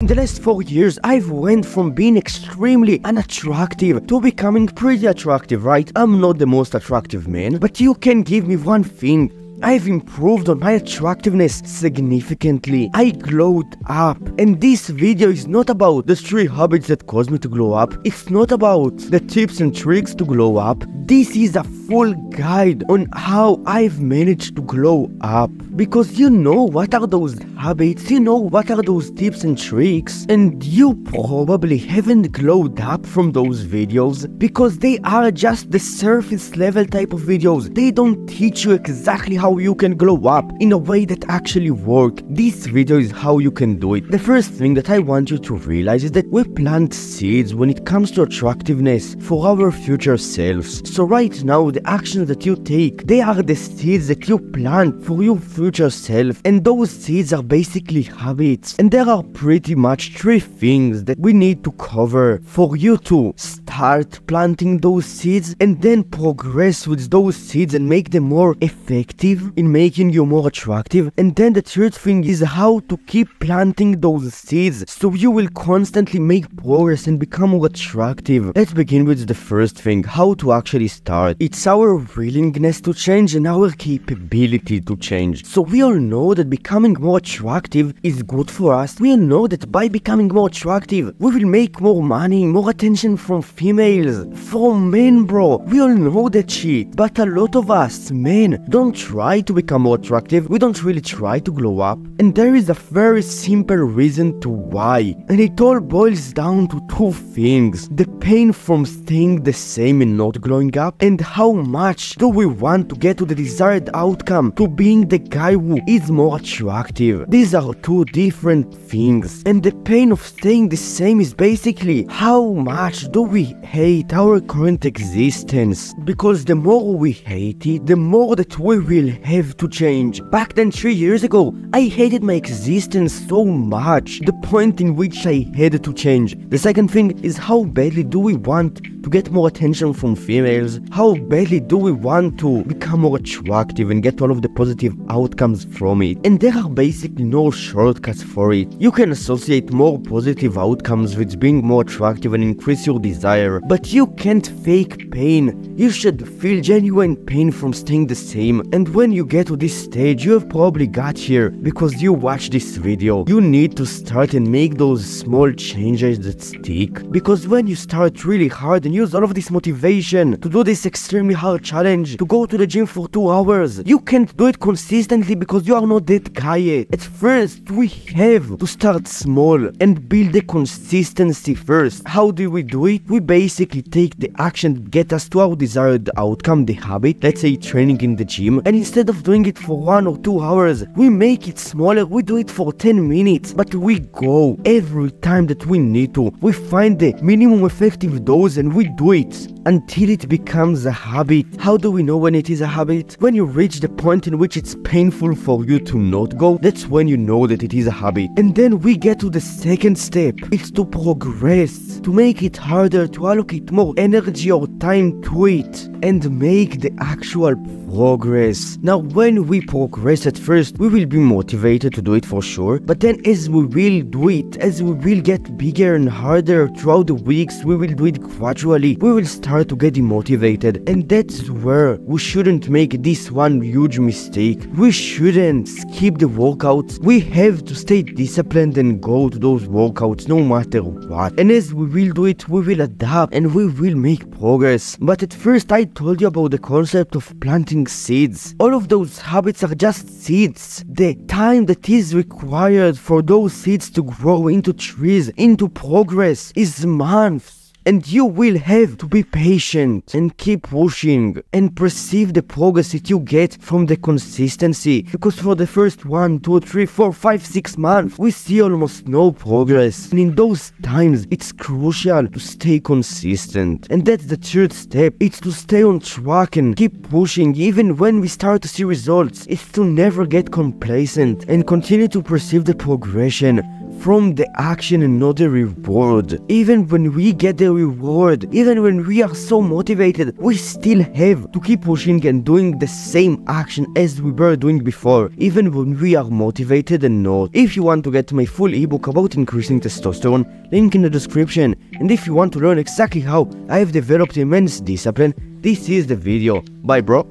the last 4 years, I've went from being extremely unattractive to becoming pretty attractive, right? I'm not the most attractive man, but you can give me one thing. I've improved on my attractiveness significantly. I glowed up. And this video is not about the 3 habits that caused me to glow up. It's not about the tips and tricks to glow up. This is a full guide on how I've managed to glow up. Because you know what are those habits, you know what are those tips and tricks, and you probably haven't glowed up from those videos because they are just the surface level type of videos. They don't teach you exactly how you can glow up in a way that actually works. This video is how you can do it. The first thing that I want you to realize is that we plant seeds when it comes to attractiveness for our future selves. So right now, the actions that you take, they are the seeds that you plant for your future self, and those seeds are basically habits. And there are pretty much 3 things that we need to cover for you to start planting those seeds and then progress with those seeds and make them more effective in making you more attractive. And then the third thing is how to keep planting those seeds so you will constantly make progress and become more attractive. Let's begin with the first thing, how to actually start. It's our willingness to change and our capability to change. So we all know that becoming more attractive is good for us. We all know that by becoming more attractive, we will make more money, more attention from females, from men, bro. We all know that shit. But a lot of us, men, don't try to become more attractive. We don't really try to glow up. And there is a very simple reason to why. And it all boils down to 2 things. The pain from staying the same and not glowing up, and how much do we want to get to the desired outcome, to being the guy who is more attractive. These are 2 different things. And the pain of staying the same is basically how much do we hate our current existence. Because the more we hate it, the more that we will have to change. Back then 3 years ago, I hated my existence so much, the point in which I had to change. The second thing is how badly do we want to get more attention from females? How badly do we want to become more attractive and get all of the positive outcomes from it? And there are basically no shortcuts for it. You can associate more positive outcomes with being more attractive and increase your desire, but you can't fake pain. You should feel genuine pain from staying the same. And when you get to this stage, you have probably got here because you watched this video. You need to start and make those small changes that stick. Because when you start really hard and use all of this motivation to do this extremely hard challenge, to go to the gym for 2 hours, you can't do it consistently because you are not that guy yet. At first, we have to start small and build the consistency first. How do we do it? We basically take the action that get us to our desired outcome, the habit, let's say training in the gym, and instead of doing it for 1 or 2 hours, we make it smaller. We do it for 10 minutes, but we go every time that we need to. We find the minimum effective dose and we do it until it becomes a habit. How do we know when it is a habit? When you reach the point in which it's painful for you to not go, that's when you know that it is a habit. And then we get to the second step. It's to progress, to make it harder, to allocate more energy or time to it, and make the actual progress. Now, when we progress at first, we will be motivated to do it for sure, but then as we will do it, as we will get bigger and harder throughout the weeks, we will do it gradually. We will start to get demotivated, and that's where we shouldn't make this one huge mistake. We shouldn't skip the workouts. We have to stay disciplined and go to those workouts no matter what. And as we will do it, we will adapt and we will make progress. But at first, I told you about the concept of planting seeds. All of those habits are just seeds. The time that is required for those seeds to grow into trees, into progress, is months. And you will have to be patient and keep pushing and perceive the progress that you get from the consistency. Because for the first 1, 2, 3, 4, 5, 6 months, we see almost no progress. And in those times, it's crucial to stay consistent. And that's the third step. It's to stay on track and keep pushing even when we start to see results. It's to never get complacent and continue to perceive the progression from the action and not the reward. Even when we get the reward, even when we are so motivated, we still have to keep pushing and doing the same action as we were doing before, even when we are motivated and not. If you want to get my full ebook about increasing testosterone, link in the description. And if you want to learn exactly how I have developed immense discipline, this is the video. Bye bro.